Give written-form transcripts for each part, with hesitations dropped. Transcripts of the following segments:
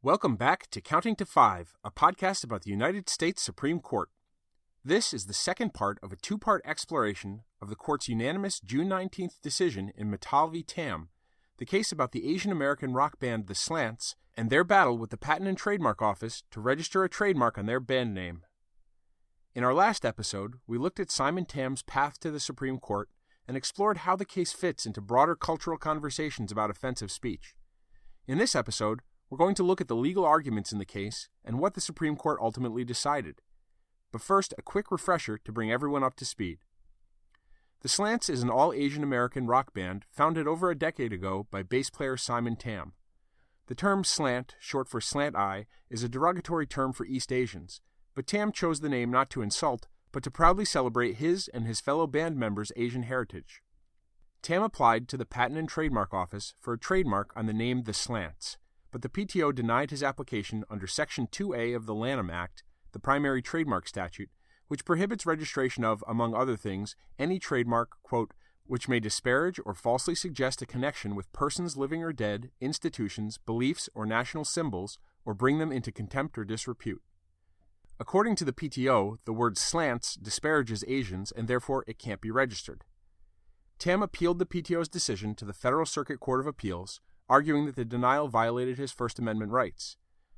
Welcome back to Counting to Five, a podcast about the United States Supreme Court. This is the second part of a two-part exploration of the court's unanimous June 19th decision in Matal v. Tam, the case about the Asian American rock band the Slants and their battle with the Patent and Trademark Office to register a trademark on their band name. In our last episode, we looked at Simon Tam's path to the Supreme Court and explored how the case fits into broader cultural conversations about offensive speech. In this episode, we're going to look at the legal arguments in the case and what the Supreme Court ultimately decided. But first, a quick refresher to bring everyone up to speed. The Slants is an all-Asian American rock band founded over a decade ago by bass player Simon Tam. The term slant, short for slant eye, is a derogatory term for East Asians, but Tam chose the name not to insult, but to proudly celebrate his and his fellow band members' Asian heritage. Tam applied to the Patent and Trademark Office for a trademark on the name the Slants, but the PTO denied his application under Section 2A of the Lanham Act, the primary trademark statute, which prohibits registration of, among other things, any trademark, quote, which may disparage or falsely suggest a connection with persons living or dead, institutions, beliefs, or national symbols, or bring them into contempt or disrepute. According to the PTO, the word slants disparages Asians, and therefore it can't be registered. Tam appealed the PTO's decision to the Federal Circuit Court of Appeals, arguing that the denial violated his First Amendment rights.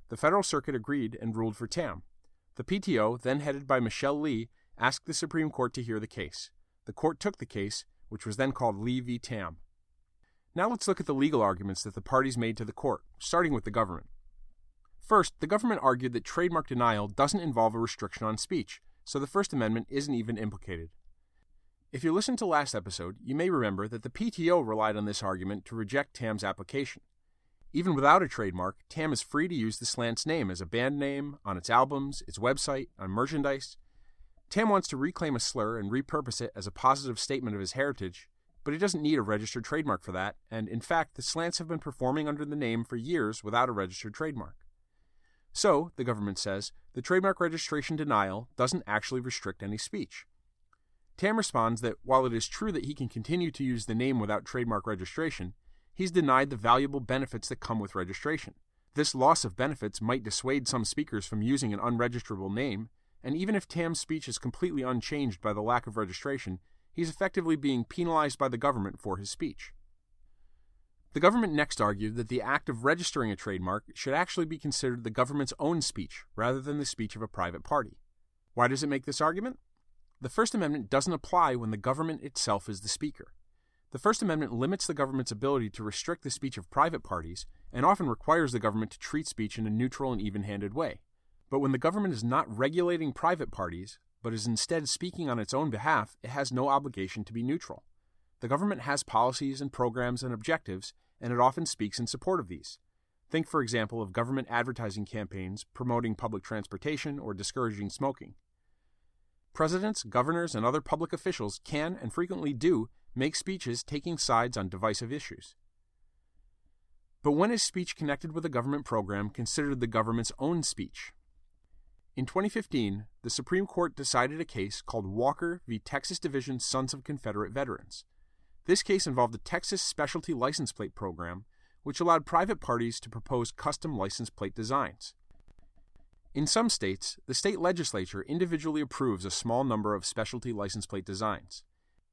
The Federal Circuit agreed and ruled for Tam. The PTO, then headed by Michelle Lee, asked the Supreme Court to hear the case. The court took the case, which was then called Lee v. Tam. Now let's look at the legal arguments that the parties made to the court, starting with the government. First, the government argued that trademark denial doesn't involve a restriction on speech, so the First Amendment isn't even implicated. If you listened to last episode, you may remember that the PTO relied on this argument to reject Tam's application. Even without a trademark, Tam is free to use the Slants name as a band name, on its albums, its website, on merchandise. Tam wants to reclaim a slur and repurpose it as a positive statement of his heritage, but he doesn't need a registered trademark for that, and in fact, the Slants have been performing under the name for years without a registered trademark. So, the government says, the trademark registration denial doesn't actually restrict any speech. Tam responds that while it is true that he can continue to use the name without trademark registration, he's denied the valuable benefits that come with registration. This loss of benefits might dissuade some speakers from using an unregisterable name, and even if Tam's speech is completely unchanged by the lack of registration, he's effectively being penalized by the government for his speech. The government next argued that the act of registering a trademark should actually be considered the government's own speech rather than the speech of a private party. Why does it make this argument? The First Amendment doesn't apply when the government itself is the speaker. The First Amendment limits the government's ability to restrict the speech of private parties and often requires the government to treat speech in a neutral and even-handed way. But when the government is not regulating private parties, but is instead speaking on its own behalf, it has no obligation to be neutral. The government has policies and programs and objectives, and it often speaks in support of these. Think, for example, of government advertising campaigns promoting public transportation or discouraging smoking. Presidents, governors, and other public officials can, and frequently do, make speeches taking sides on divisive issues. But when is speech connected with a government program considered the government's own speech? In 2015, the Supreme Court decided a case called Walker v. Texas Division Sons of Confederate Veterans. This case involved a Texas specialty license plate program, which allowed private parties to propose custom license plate designs. In some states, the state legislature individually approves a small number of specialty license plate designs.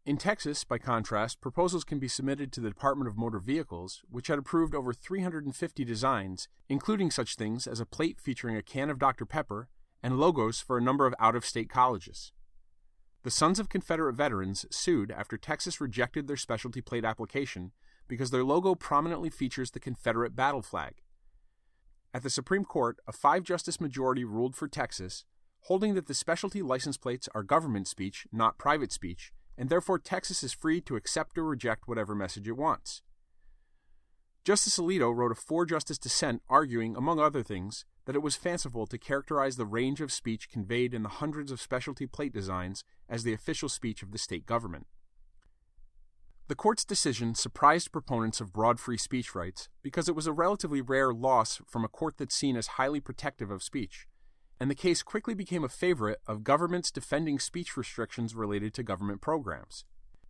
In Texas, by contrast, proposals can be submitted to the Department of Motor Vehicles, which had approved over 350 designs, including such things as a plate featuring a can of Dr. Pepper and logos for a number of out-of-state colleges. The Sons of Confederate Veterans sued after Texas rejected their specialty plate application because their logo prominently features the Confederate battle flag. At the Supreme Court, a 5-justice majority ruled for Texas, holding that the specialty license plates are government speech, not private speech, and therefore Texas is free to accept or reject whatever message it wants. Justice Alito wrote a 4-justice dissent arguing, among other things, that it was fanciful to characterize the range of speech conveyed in the hundreds of specialty plate designs as the official speech of the state government. The court's decision surprised proponents of broad free speech rights because it was a relatively rare loss from a court that's seen as highly protective of speech, and the case quickly became a favorite of governments defending speech restrictions related to government programs.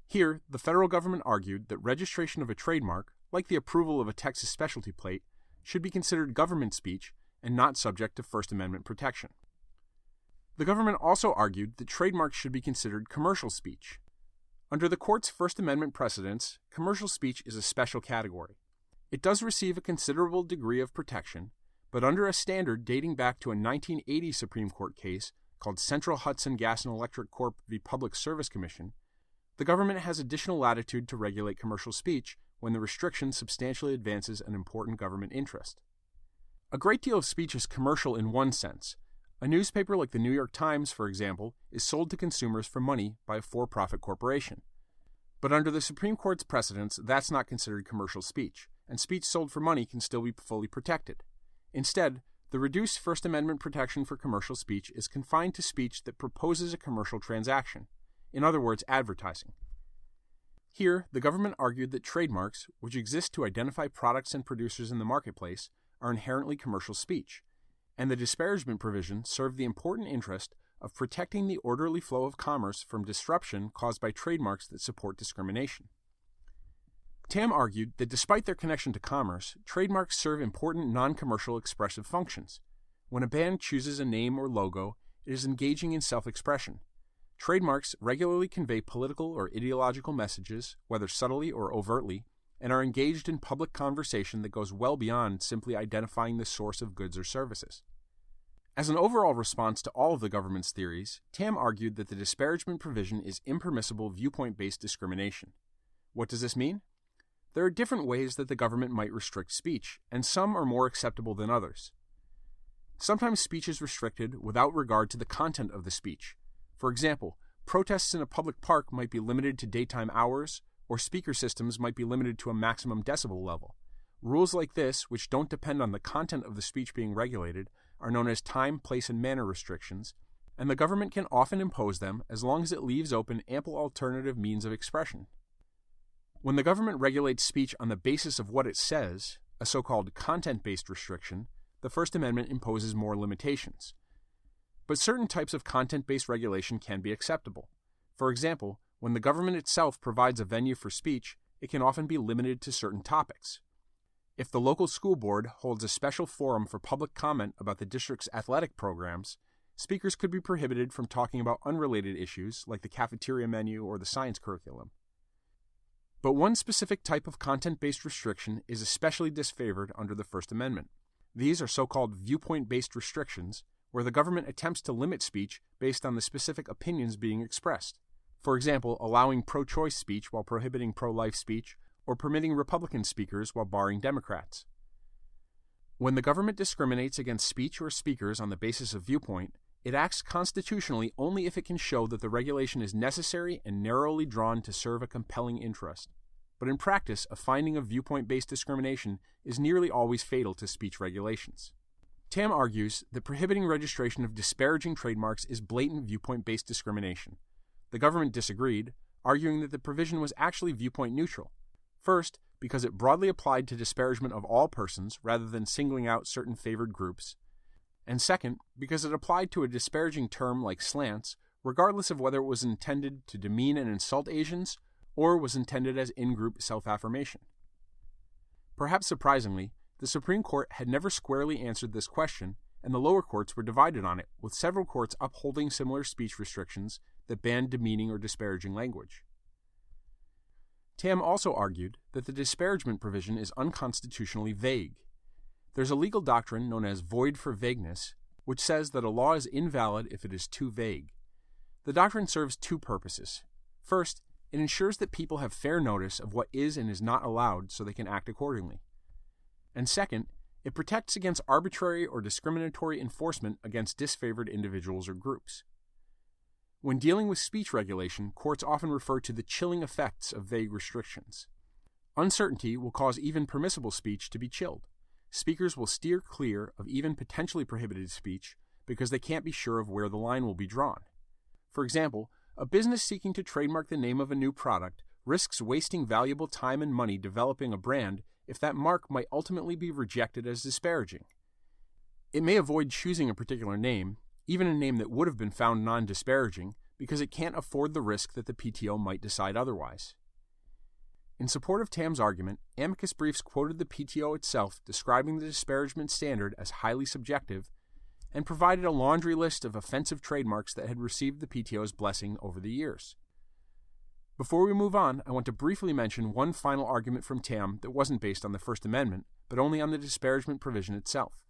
Here, the federal government argued that registration of a trademark, like the approval of a Texas specialty plate, should be considered government speech and not subject to First Amendment protection. The government also argued that trademarks should be considered commercial speech. Under the court's First Amendment precedents, commercial speech is a special category. It does receive a considerable degree of protection, but under a standard dating back to a 1980 Supreme Court case called Central Hudson Gas and Electric Corp v. Public Service Commission, the government has additional latitude to regulate commercial speech when the restriction substantially advances an important government interest. A great deal of speech is commercial in one sense. A newspaper like the New York Times, for example, is sold to consumers for money by a for-profit corporation. But under the Supreme Court's precedents, that's not considered commercial speech, and speech sold for money can still be fully protected. Instead, the reduced First Amendment protection for commercial speech is confined to speech that proposes a commercial transaction, in other words, advertising. Here, the government argued that trademarks, which exist to identify products and producers in the marketplace, are inherently commercial speech, and the disparagement provision served the important interest of protecting the orderly flow of commerce from disruption caused by trademarks that support discrimination. Tam argued that despite their connection to commerce, trademarks serve important non-commercial expressive functions. When a band chooses a name or logo, it is engaging in self-expression. Trademarks regularly convey political or ideological messages, whether subtly or overtly, and are engaged in public conversation that goes well beyond simply identifying the source of goods or services. As an overall response to all of the government's theories, Tam argued that the disparagement provision is impermissible viewpoint-based discrimination. What does this mean? There are different ways that the government might restrict speech, and some are more acceptable than others. Sometimes speech is restricted without regard to the content of the speech. For example, protests in a public park might be limited to daytime hours, or speaker systems might be limited to a maximum decibel level. Rules like this, which don't depend on the content of the speech being regulated, are known as time, place, and manner restrictions, and the government can often impose them as long as it leaves open ample alternative means of expression. When the government regulates speech on the basis of what it says, a so-called content-based restriction, the First Amendment imposes more limitations. But certain types of content-based regulation can be acceptable. For example, when the government itself provides a venue for speech, it can often be limited to certain topics. If the local school board holds a special forum for public comment about the district's athletic programs, speakers could be prohibited from talking about unrelated issues like the cafeteria menu or the science curriculum. But one specific type of content-based restriction is especially disfavored under the First Amendment. These are so-called viewpoint-based restrictions, where the government attempts to limit speech based on the specific opinions being expressed. For example, allowing pro-choice speech while prohibiting pro-life speech, or permitting Republican speakers while barring Democrats. When the government discriminates against speech or speakers on the basis of viewpoint, it acts constitutionally only if it can show that the regulation is necessary and narrowly drawn to serve a compelling interest. But in practice, a finding of viewpoint-based discrimination is nearly always fatal to speech regulations. Tam argues that prohibiting registration of disparaging trademarks is blatant viewpoint-based discrimination. The government disagreed, arguing that the provision was actually viewpoint neutral. First, because it broadly applied to disparagement of all persons rather than singling out certain favored groups. And second, because it applied to a disparaging term like slants, regardless of whether it was intended to demean and insult Asians or was intended as in-group self-affirmation. Perhaps surprisingly, the Supreme Court had never squarely answered this question, and the lower courts were divided on it, with several courts upholding similar speech restrictions that banned demeaning or disparaging language. Tam also argued that the disparagement provision is unconstitutionally vague. There's a legal doctrine known as void for vagueness, which says that a law is invalid if it is too vague. The doctrine serves two purposes. First, it ensures that people have fair notice of what is and is not allowed so they can act accordingly. And second, it protects against arbitrary or discriminatory enforcement against disfavored individuals or groups. When dealing with speech regulation, courts often refer to the chilling effects of vague restrictions. Uncertainty will cause even permissible speech to be chilled. Speakers will steer clear of even potentially prohibited speech because they can't be sure of where the line will be drawn. For example, a business seeking to trademark the name of a new product risks wasting valuable time and money developing a brand if that mark might ultimately be rejected as disparaging. It may avoid choosing a particular name, even a name that would have been found non-disparaging, because it can't afford the risk that the PTO might decide otherwise. In support of Tam's argument, amicus briefs quoted the PTO itself describing the disparagement standard as highly subjective and provided a laundry list of offensive trademarks that had received the PTO's blessing over the years. Before we move on, I want to briefly mention one final argument from Tam that wasn't based on the First Amendment, but only on the disparagement provision itself.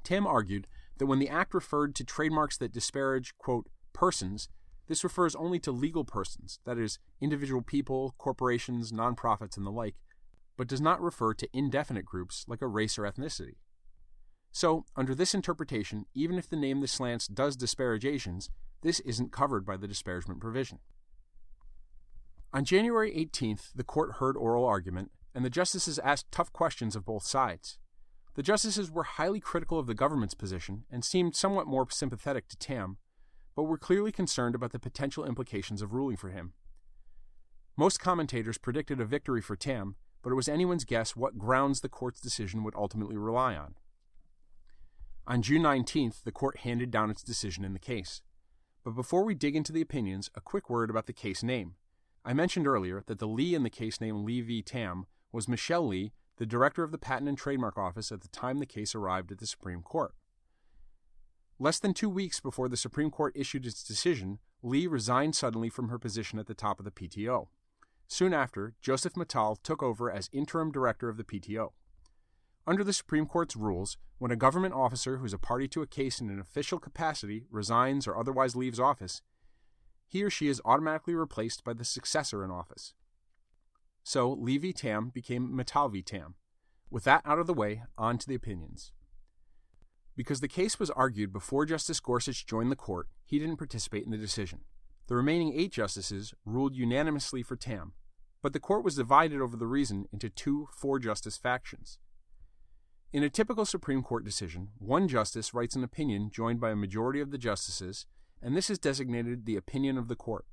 Tam argued that when the Act referred to trademarks that disparage, quote, persons, this refers only to legal persons, that is, individual people, corporations, nonprofits, and the like, but does not refer to indefinite groups like a race or ethnicity. So, under this interpretation, even if the name the Slants does disparage Asians, this isn't covered by the disparagement provision. On January 18th, the court heard oral argument, and the justices asked tough questions of both sides. The justices were highly critical of the government's position and seemed somewhat more sympathetic to Tam, but were clearly concerned about the potential implications of ruling for him. Most commentators predicted a victory for Tam, but it was anyone's guess what grounds the court's decision would ultimately rely on. On June 19th, the court handed down its decision in the case. But before we dig into the opinions, a quick word about the case name. I mentioned earlier that the Lee in the case name Lee v. Tam was Michelle Lee, the director of the Patent and Trademark Office at the time the case arrived at the Supreme Court. Less than 2 weeks before the Supreme Court issued its decision, Lee resigned suddenly from her position at the top of the PTO. Soon after, Joseph Matal took over as interim director of the PTO. Under the Supreme Court's rules, when a government officer who's a party to a case in an official capacity resigns or otherwise leaves office, he or she is automatically replaced by the successor in office. So, Lee v. Tam became Matal v. Tam. With that out of the way, on to the opinions. Because the case was argued before Justice Gorsuch joined the court, he didn't participate in the decision. The remaining 8 justices ruled unanimously for Tam, but the court was divided over the reason into 2 4-justice factions. In a typical Supreme Court decision, one justice writes an opinion joined by a majority of the justices, and this is designated the opinion of the court.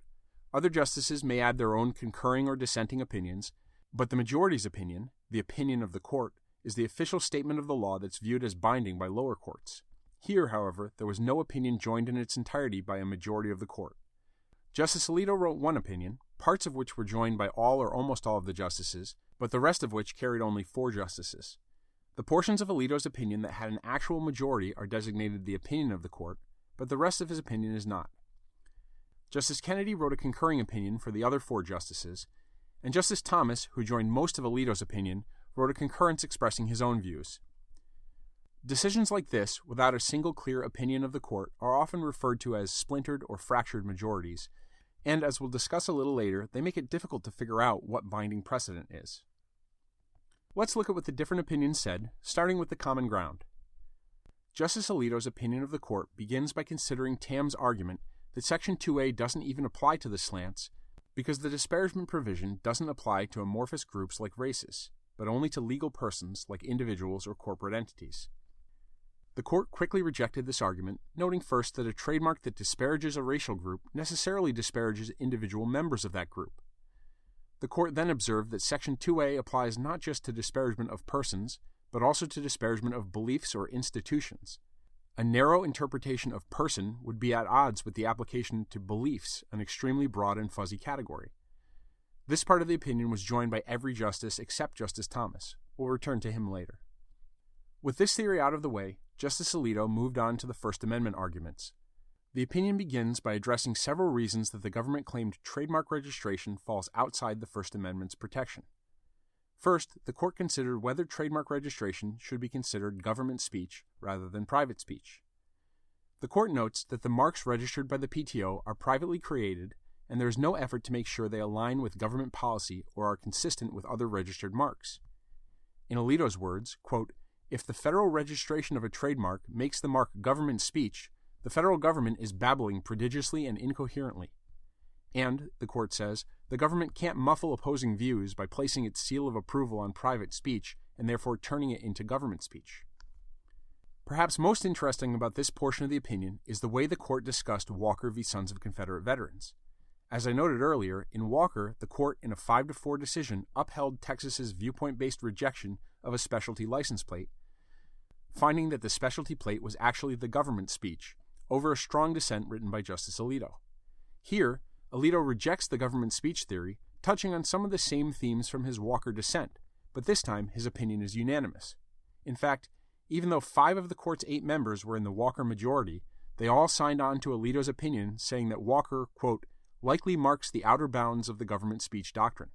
Other justices may add their own concurring or dissenting opinions, but the majority's opinion, the opinion of the court, is the official statement of the law that's viewed as binding by lower courts. Here, however, there was no opinion joined in its entirety by a majority of the court. Justice Alito wrote one opinion, parts of which were joined by all or almost all of the justices, but the rest of which carried only 4 justices. The portions of Alito's opinion that had an actual majority are designated the opinion of the court, but the rest of his opinion is not. Justice Kennedy wrote a concurring opinion for the other 4 justices, and Justice Thomas, who joined most of Alito's opinion, wrote a concurrence expressing his own views. Decisions like this, without a single clear opinion of the court, are often referred to as splintered or fractured majorities, and as we'll discuss a little later, they make it difficult to figure out what binding precedent is. Let's look at what the different opinions said, starting with the common ground. Justice Alito's opinion of the court begins by considering Tam's argument that Section 2A doesn't even apply to the Slants because the disparagement provision doesn't apply to amorphous groups like races, but only to legal persons like individuals or corporate entities. The court quickly rejected this argument, noting first that a trademark that disparages a racial group necessarily disparages individual members of that group. The court then observed that Section 2A applies not just to disparagement of persons, but also to disparagement of beliefs or institutions. A narrow interpretation of person would be at odds with the application to beliefs, an extremely broad and fuzzy category. This part of the opinion was joined by every justice except Justice Thomas. We'll return to him later. With this theory out of the way, Justice Alito moved on to the First Amendment arguments. The opinion begins by addressing several reasons that the government claimed trademark registration falls outside the First Amendment's protection. First, the court considered whether trademark registration should be considered government speech rather than private speech. The court notes that the marks registered by the PTO are privately created, and there is no effort to make sure they align with government policy or are consistent with other registered marks. In Alito's words, quote, "If the federal registration of a trademark makes the mark government speech, the federal government is babbling prodigiously and incoherently. And, the court says, the government can't muffle opposing views by placing its seal of approval on private speech and therefore turning it into government speech." Perhaps most interesting about this portion of the opinion is the way the court discussed Walker v. Sons of Confederate Veterans. As I noted earlier, in Walker, the court, in a 5-4 decision, upheld Texas's viewpoint-based rejection of a specialty license plate, finding that the specialty plate was actually the government speech, over a strong dissent written by Justice Alito. Here, Alito rejects the government speech theory, touching on some of the same themes from his Walker dissent, but this time his opinion is unanimous. In fact, even though 5 of the court's 8 members were in the Walker majority, they all signed on to Alito's opinion, saying that Walker, quote, likely marks the outer bounds of the government speech doctrine.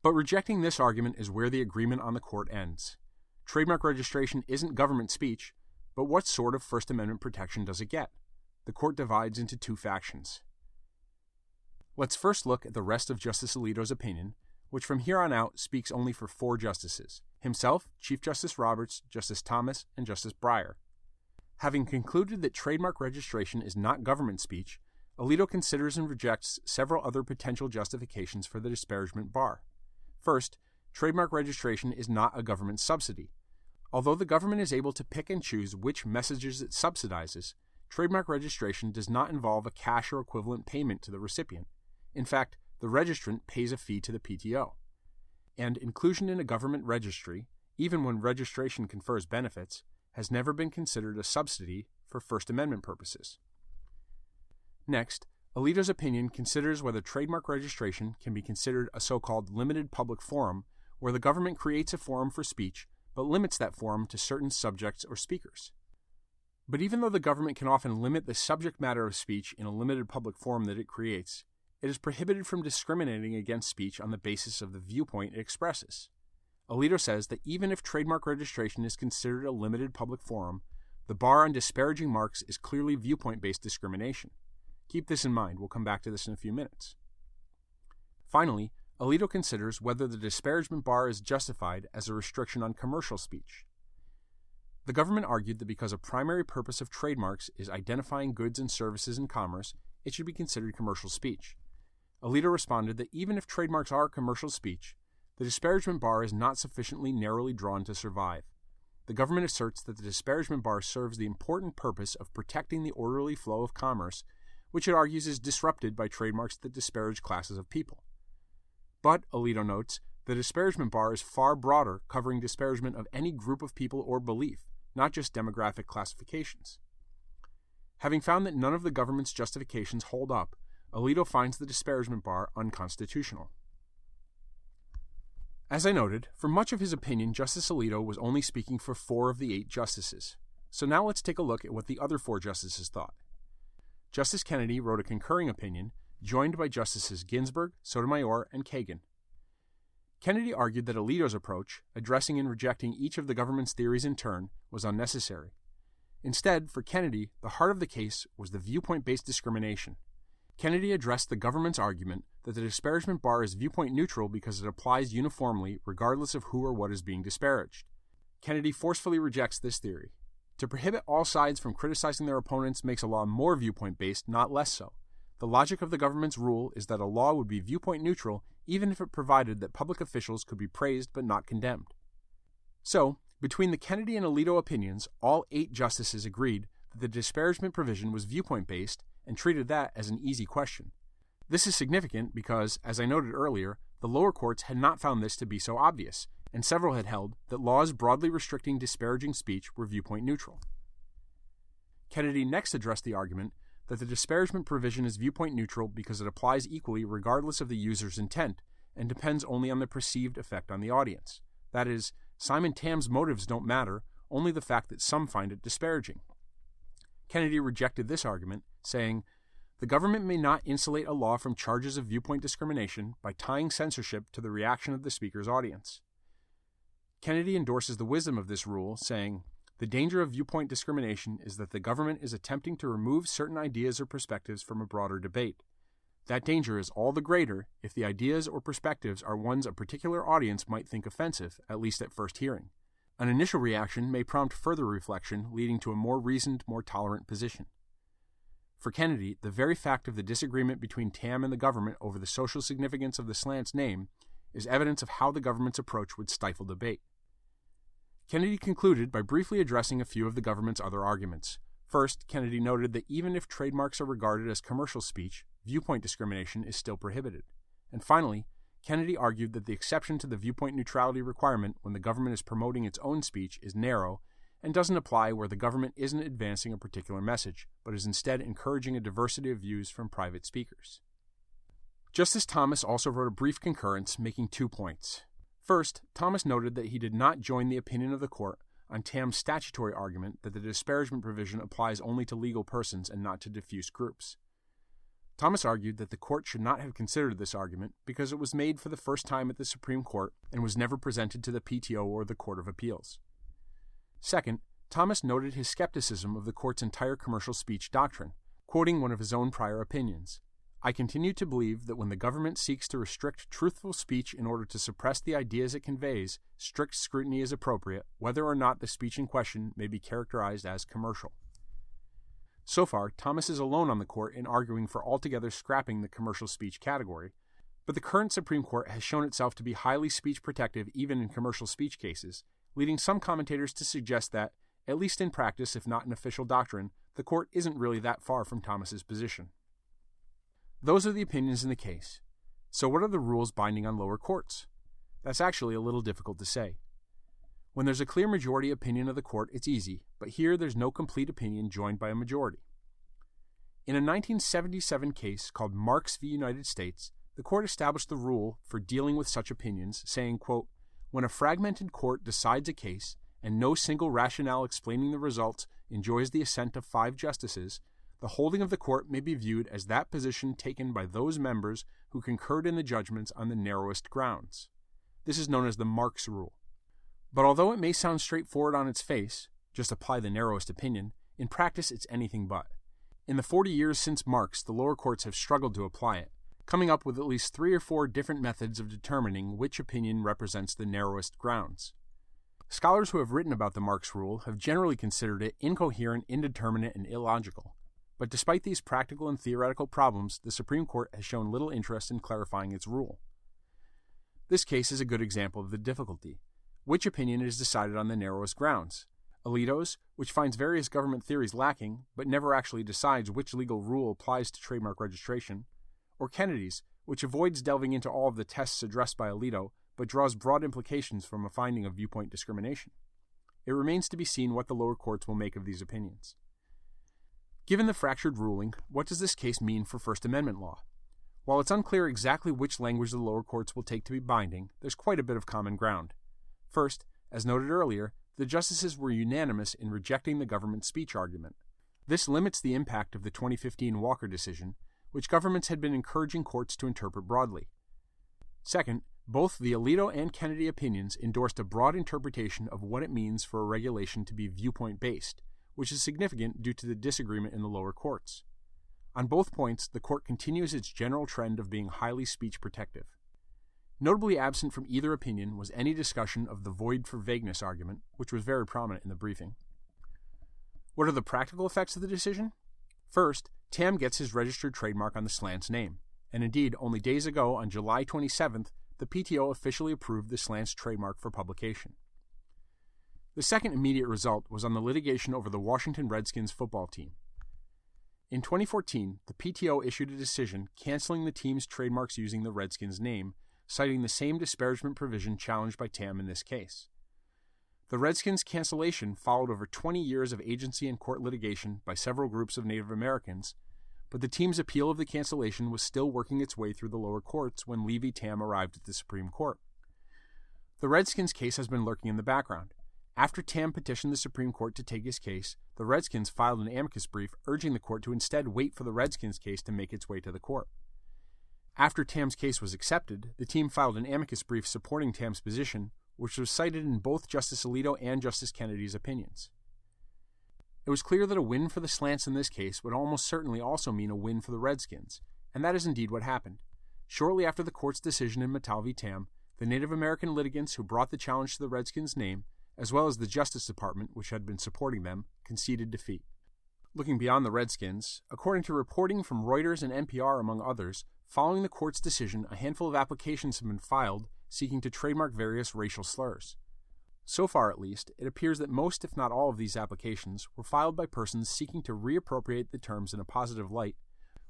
But rejecting this argument is where the agreement on the court ends. Trademark registration isn't government speech, but what sort of First Amendment protection does it get? The court divides into 2 factions. Let's first look at the rest of Justice Alito's opinion, which from here on out speaks only for 4 justices: himself, Chief Justice Roberts, Justice Thomas, and Justice Breyer. Having concluded that trademark registration is not government speech, Alito considers and rejects several other potential justifications for the disparagement bar. First, trademark registration is not a government subsidy. Although the government is able to pick and choose which messages it subsidizes, trademark registration does not involve a cash or equivalent payment to the recipient. In fact, the registrant pays a fee to the PTO. And inclusion in a government registry, even when registration confers benefits, has never been considered a subsidy for First Amendment purposes. Next, Alito's opinion considers whether trademark registration can be considered a so-called limited public forum, where the government creates a forum for speech but limits that forum to certain subjects or speakers. But even though the government can often limit the subject matter of speech in a limited public forum that it creates, it is prohibited from discriminating against speech on the basis of the viewpoint it expresses. Alito says that even if trademark registration is considered a limited public forum, the bar on disparaging marks is clearly viewpoint-based discrimination. Keep this in mind. We'll come back to this in a few minutes. Finally, Alito considers whether the disparagement bar is justified as a restriction on commercial speech. The government argued that because a primary purpose of trademarks is identifying goods and services in commerce, it should be considered commercial speech. Alito responded that even if trademarks are commercial speech, the disparagement bar is not sufficiently narrowly drawn to survive. The government asserts that the disparagement bar serves the important purpose of protecting the orderly flow of commerce, which it argues is disrupted by trademarks that disparage classes of people. But, Alito notes, the disparagement bar is far broader, covering disparagement of any group of people or belief, not just demographic classifications. Having found that none of the government's justifications hold up, Alito finds the disparagement bar unconstitutional. As I noted, for much of his opinion, Justice Alito was only speaking for 4 of the 8 justices. So now let's take a look at what the other 4 justices thought. Justice Kennedy wrote a concurring opinion, joined by Justices Ginsburg, Sotomayor, and Kagan. Kennedy argued that Alito's approach, addressing and rejecting each of the government's theories in turn, was unnecessary. Instead, for Kennedy, the heart of the case was the viewpoint-based discrimination. Kennedy addressed the government's argument that the disparagement bar is viewpoint neutral because it applies uniformly regardless of who or what is being disparaged. Kennedy forcefully rejects this theory. To prohibit all sides from criticizing their opponents makes a law more viewpoint-based, not less so. The logic of the government's rule is that a law would be viewpoint neutral even if it provided that public officials could be praised but not condemned. So, between the Kennedy and Alito opinions, all 8 justices agreed that the disparagement provision was viewpoint-based and treated that as an easy question. This is significant because, as I noted earlier, the lower courts had not found this to be so obvious, and several had held that laws broadly restricting disparaging speech were viewpoint neutral. Kennedy next addressed the argument that the disparagement provision is viewpoint neutral because it applies equally regardless of the user's intent and depends only on the perceived effect on the audience. That is, Simon Tam's motives don't matter, only the fact that some find it disparaging. Kennedy rejected this argument, saying, "The government may not insulate a law from charges of viewpoint discrimination by tying censorship to the reaction of the speaker's audience." Kennedy endorses the wisdom of this rule, saying, "The danger of viewpoint discrimination is that the government is attempting to remove certain ideas or perspectives from a broader debate. That danger is all the greater if the ideas or perspectives are ones a particular audience might think offensive, at least at first hearing. An initial reaction may prompt further reflection, leading to a more reasoned, more tolerant position." For Kennedy, the very fact of the disagreement between Tam and the government over the social significance of the Slants name is evidence of how the government's approach would stifle debate. Kennedy concluded by briefly addressing a few of the government's other arguments. First, Kennedy noted that even if trademarks are regarded as commercial speech, viewpoint discrimination is still prohibited. And finally, Kennedy argued that the exception to the viewpoint neutrality requirement when the government is promoting its own speech is narrow and doesn't apply where the government isn't advancing a particular message, but is instead encouraging a diversity of views from private speakers. Justice Thomas also wrote a brief concurrence making 2 points. First, Thomas noted that he did not join the opinion of the court on Tam's statutory argument that the disparagement provision applies only to legal persons and not to diffuse groups. Thomas argued that the court should not have considered this argument because it was made for the first time at the Supreme Court and was never presented to the PTO or the Court of Appeals. Second, Thomas noted his skepticism of the court's entire commercial speech doctrine, quoting one of his own prior opinions. I continue to believe that when the government seeks to restrict truthful speech in order to suppress the ideas it conveys, strict scrutiny is appropriate, whether or not the speech in question may be characterized as commercial. So far, Thomas is alone on the court in arguing for altogether scrapping the commercial speech category, but the current Supreme Court has shown itself to be highly speech protective even in commercial speech cases, leading some commentators to suggest that, at least in practice if not in official doctrine, the court isn't really that far from Thomas's position. Those are the opinions in the case. So what are the rules binding on lower courts? That's actually a little difficult to say. When there's a clear majority opinion of the court, it's easy, but here there's no complete opinion joined by a majority. In a 1977 case called Marks v. United States, the court established the rule for dealing with such opinions, saying, quote, when a fragmented court decides a case and no single rationale explaining the results enjoys the assent of 5 justices, the holding of the court may be viewed as that position taken by those members who concurred in the judgments on the narrowest grounds. This is known as the Marks rule. But although it may sound straightforward on its face, just apply the narrowest opinion, in practice it's anything but. In the 40 years since Marks, the lower courts have struggled to apply it, coming up with at least 3 or 4 different methods of determining which opinion represents the narrowest grounds. Scholars who have written about the Marks rule have generally considered it incoherent, indeterminate, and illogical. But despite these practical and theoretical problems, the Supreme Court has shown little interest in clarifying its rule. This case is a good example of the difficulty. Which opinion is decided on the narrowest grounds? Alito's, which finds various government theories lacking, but never actually decides which legal rule applies to trademark registration, or Kennedy's, which avoids delving into all of the tests addressed by Alito, but draws broad implications from a finding of viewpoint discrimination. It remains to be seen what the lower courts will make of these opinions. Given the fractured ruling, what does this case mean for First Amendment law? While it's unclear exactly which language the lower courts will take to be binding, there's quite a bit of common ground. First, as noted earlier, the justices were unanimous in rejecting the government speech argument. This limits the impact of the 2015 Walker decision, which governments had been encouraging courts to interpret broadly. Second, both the Alito and Kennedy opinions endorsed a broad interpretation of what it means for a regulation to be viewpoint-based, which is significant due to the disagreement in the lower courts. On both points, the court continues its general trend of being highly speech protective. Notably absent from either opinion was any discussion of the void for vagueness argument, which was very prominent in the briefing. What are the practical effects of the decision? First, Tam gets his registered trademark on the Slants name, and indeed, only days ago, on July 27th, the PTO officially approved the Slants trademark for publication. The second immediate result was on the litigation over the Washington Redskins football team. In 2014, the PTO issued a decision canceling the team's trademarks using the Redskins name, citing the same disparagement provision challenged by Tam in this case. The Redskins' cancellation followed over 20 years of agency and court litigation by several groups of Native Americans, but the team's appeal of the cancellation was still working its way through the lower courts when Levy Tam arrived at the Supreme Court. The Redskins case has been lurking in the background. After Tam petitioned the Supreme Court to take his case, the Redskins filed an amicus brief urging the court to instead wait for the Redskins case to make its way to the court. After Tam's case was accepted, the team filed an amicus brief supporting Tam's position, which was cited in both Justice Alito and Justice Kennedy's opinions. It was clear that a win for the Slants in this case would almost certainly also mean a win for the Redskins, and that is indeed what happened. Shortly after the court's decision in Matal v. Tam, the Native American litigants who brought the challenge to the Redskins' name, as well as the Justice Department, which had been supporting them, conceded defeat. Looking beyond the Redskins, according to reporting from Reuters and NPR among others, following the court's decision, a handful of applications have been filed seeking to trademark various racial slurs. So far, at least, it appears that most, if not all, of these applications were filed by persons seeking to reappropriate the terms in a positive light,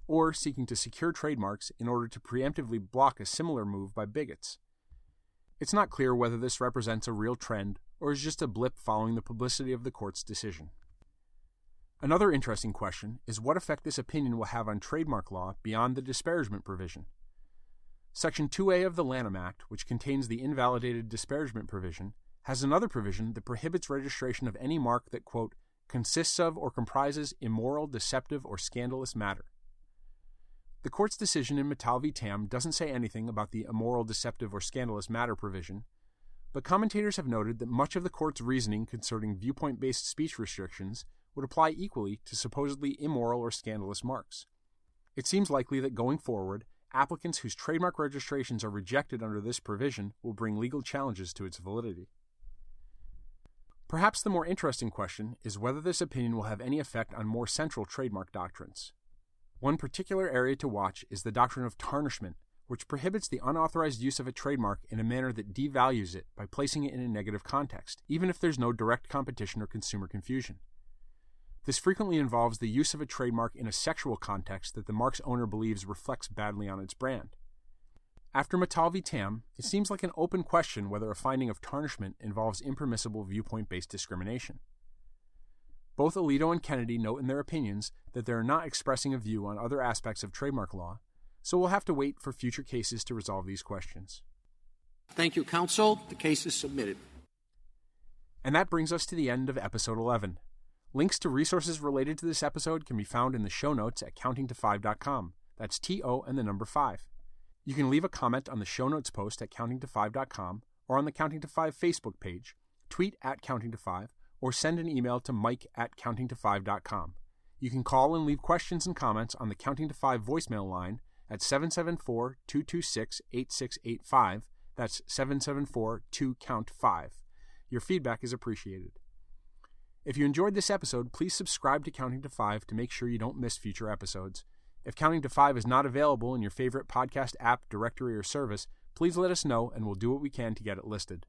or seeking to secure trademarks in order to preemptively block a similar move by bigots. It's not clear whether this represents a real trend or is just a blip following the publicity of the court's decision. Another interesting question is what effect this opinion will have on trademark law beyond the disparagement provision. Section 2A of the Lanham Act, which contains the invalidated disparagement provision, has another provision that prohibits registration of any mark that, quote, consists of or comprises immoral, deceptive, or scandalous matter. The court's decision in Matal v. Tam doesn't say anything about the immoral, deceptive, or scandalous matter provision, but commentators have noted that much of the court's reasoning concerning viewpoint-based speech restrictions would apply equally to supposedly immoral or scandalous marks. It seems likely that going forward, applicants whose trademark registrations are rejected under this provision will bring legal challenges to its validity. Perhaps the more interesting question is whether this opinion will have any effect on more central trademark doctrines. One particular area to watch is the doctrine of tarnishment, which prohibits the unauthorized use of a trademark in a manner that devalues it by placing it in a negative context, even if there's no direct competition or consumer confusion. This frequently involves the use of a trademark in a sexual context that the mark's owner believes reflects badly on its brand. After Matal v. Tam, it seems like an open question whether a finding of tarnishment involves impermissible viewpoint-based discrimination. Both Alito and Kennedy note in their opinions that they are not expressing a view on other aspects of trademark law, so we'll have to wait for future cases to resolve these questions. Thank you, counsel. The case is submitted. And that brings us to the end of Episode 11. Links to resources related to this episode can be found in the show notes at countingto5.com. That's TO and the number 5. You can leave a comment on the show notes post at countingto5.com or on the Counting to 5 Facebook page, tweet at countingto5, or send an email to mike@countingto5.com. You can call and leave questions and comments on the Counting to 5 voicemail line at 774-226-8685. That's 774-2-COUNT-5. Your feedback is appreciated. If you enjoyed this episode, please subscribe to Counting to 5 to make sure you don't miss future episodes. If Counting to 5 is not available in your favorite podcast app, directory, or service, please let us know and we'll do what we can to get it listed.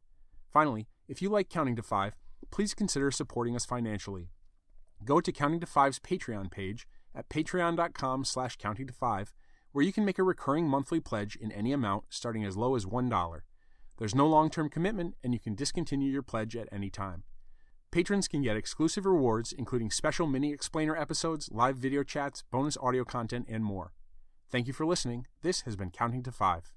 Finally, if you like Counting to 5, please consider supporting us financially. Go to Counting to 5's Patreon page at patreon.com/countingto5, where you can make a recurring monthly pledge in any amount starting as low as $1. There's no long-term commitment, and you can discontinue your pledge at any time. Patrons can get exclusive rewards, including special mini-explainer episodes, live video chats, bonus audio content, and more. Thank you for listening. This has been Counting to 5.